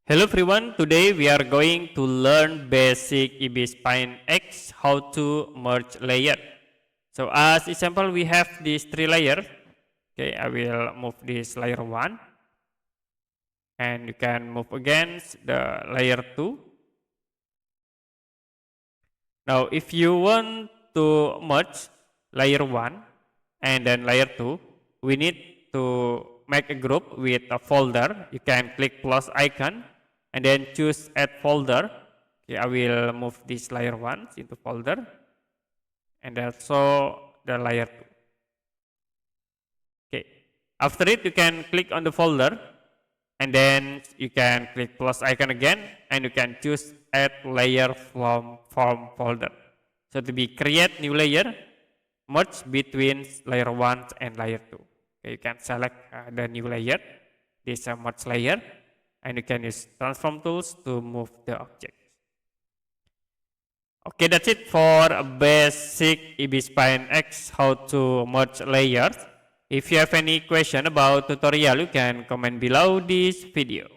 Hello everyone, today we are going to learn basic Ibis Paint X, how to merge layer. So as example, we have these three layers. Okay, I will move this layer 1 and you can move against the layer 2. Now if you want to merge layer 1 and then layer 2, we need to make a group with a folder. You can click plus icon and then choose add folder. Okay, I will move this layer 1 into folder and also the layer 2. Okay, after it you can click on the folder and then you can click plus icon again and you can choose add layer from folder. So to be create new layer, merge between layer 1 and layer 2. Okay, you can select the new layer, this merge layer, and you can use transform tools to move the object. Okay, that's it for basic Ibis Paint X, how to merge layers. If you have any question about tutorial, you can comment below this video.